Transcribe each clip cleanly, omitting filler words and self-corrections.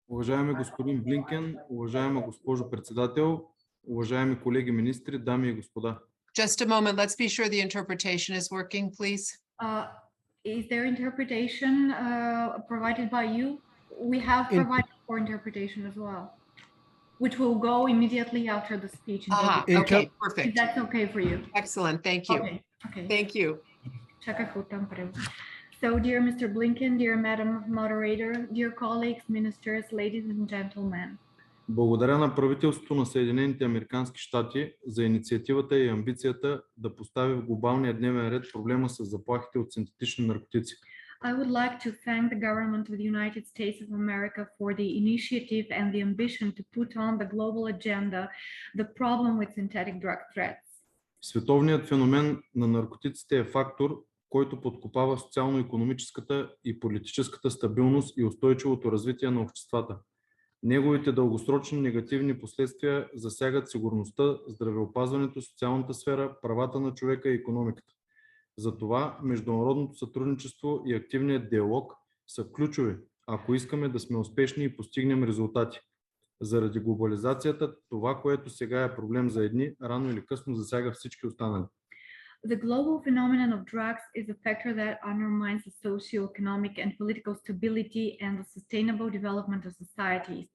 Уважаеми господин Блинкен, уважаема госпожо председател, уважаеми колеги министри, дами и господа. Just a moment, let's be sure the interpretation is working, please. Is there interpretation provided by you? We have provided for interpretation as well, which will go immediately after the speech. Okay, perfect. If that's okay for you. Excellent, thank you. Okay. Thank you. So, dear Mr. Blinken, dear Madam Moderator, dear colleagues, ministers, ladies and gentlemen. Благодаря на правителството на Съединените американски щати за инициативата и амбицията да постави в глобалния дневен ред проблема с заплахите от синтетични наркотици. I would like to thank the government of the United States of America for the initiative and the ambition to put on the global agenda the problem with synthetic drug threats. Световният феномен на наркотиците е фактор, който подкопава социално-икономическата и политическата стабилност и устойчивото развитие на обществата. Неговите дългосрочни негативни последствия засягат сигурността, здравеопазването, социалната сфера, правата на човека и икономиката. Затова международното сътрудничество и активният диалог са ключови, ако искаме да сме успешни и постигнем резултати. Заради глобализацията, това, което сега е проблем за едни, рано или късно засяга всички останали. The global phenomenon of drugs is a factor that undermines the socio-economic and political stability and the sustainable development of societies.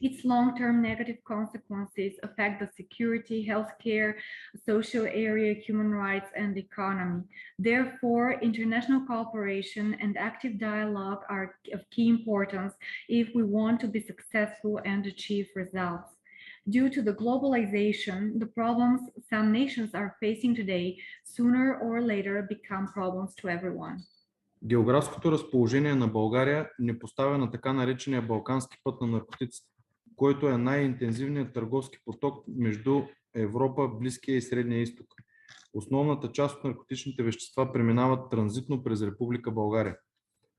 Its long-term negative consequences affect the security, healthcare, social area, human rights, and the economy. Therefore, international cooperation and active dialogue are of key importance if we want to be successful and achieve results. Due to the globalization, the problems some nations are facing today sooner or later become problems to everyone. Географското разположение на България ни поставя на така наречения Балкански път на наркотиците, който е най-интензивният търговски поток между Европа, Близкия и Средния изток. Основната част от наркотичните вещества преминават транзитно през Република България.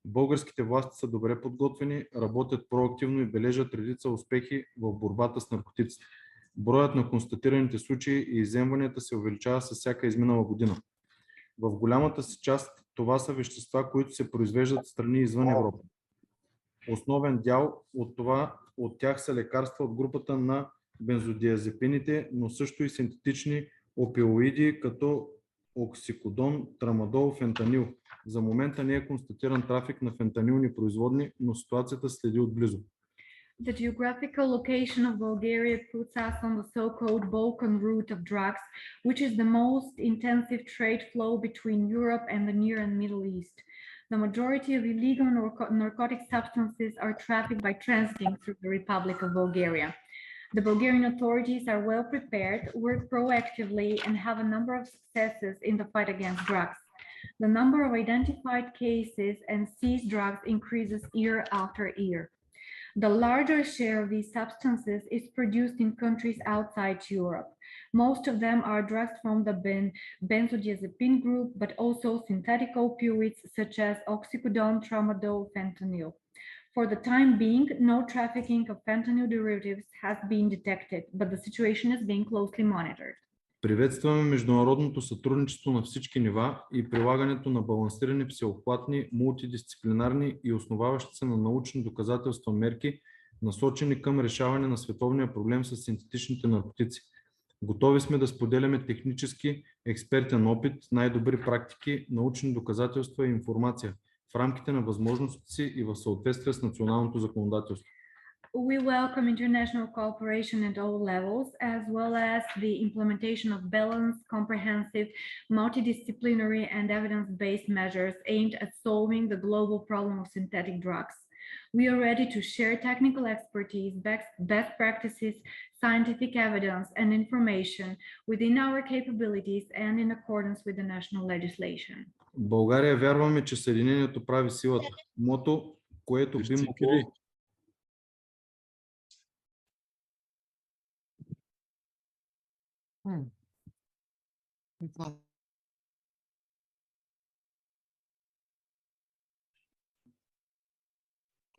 Българските власти са добре подготвени, работят проактивно и бележат редица успехи в борбата с наркотиците. Броят на констатираните случаи и изземванията се увеличава с всяка изминала година. В голямата си част това са вещества, които се произвеждат в страни извън Европа. Основен дял от тях са лекарства от групата на бензодиазепините, но също и синтетични опиоиди, като оксикодон, трамадол, фентанил. За момента не е констатиран трафик на фентанилни производни, но ситуацията се следи отблизо. The geographical location of Bulgaria puts us on the so-called Balkan route of drugs, which is the most intensive trade flow between Europe and the Near and Middle East. The majority of illegal narcotic substances are trafficked by transiting through the Republic of Bulgaria. The Bulgarian authorities are well prepared, work proactively, and have a number of successes in the fight against drugs. The number of identified cases and seized drugs increases year after year. The larger share of these substances is produced in countries outside Europe. Most of them are drugs from the benzodiazepine group, but also synthetic opioids such as oxycodone, tramadol, fentanyl. For the time being, no trafficking of fentanyl derivatives has been detected, but the situation is being closely monitored. Приветстваме международното сътрудничество на всички нива и прилагането на балансирани, всеобхватни, мултидисциплинарни и основаващи се на научни доказателства мерки, насочени към решаване на световния проблем с синтетичните наркотици. Готови сме да споделяме технически, експертен опит, най-добри практики, научни доказателства и информация в рамките на възможностите си и в съответствие с националното законодателство. We welcome international cooperation at all levels, as well as the implementation of balanced, comprehensive, multidisciplinary, and evidence-based measures aimed at solving the global problem of synthetic drugs. We are ready to share technical expertise, best practices, scientific evidence, and information within our capabilities and in accordance with the national legislation. България вярваме, че Съединението прави силата. Мото, което би могло...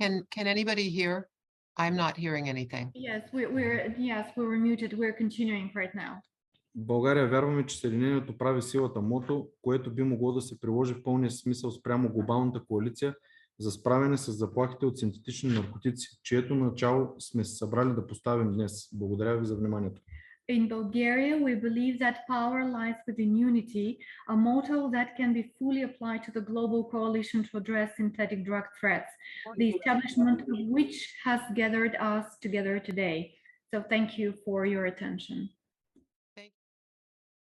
Can anybody hear? I'm not hearing anything. Yes, we're muted. We're continuing right now. В България вярваме, че Съединението прави силата. Мото, което би могло да се приложи в пълния смисъл спрямо глобалната коалиция за справяне с заплахите от синтетични наркотици, чието начало сме се събрали да поставим днес. Благодаря ви за вниманието. In Bulgaria, we believe that power lies within unity, a motto that can be fully applied to the global coalition to address synthetic drug threats, the establishment of which has gathered us together today. So thank you for your attention.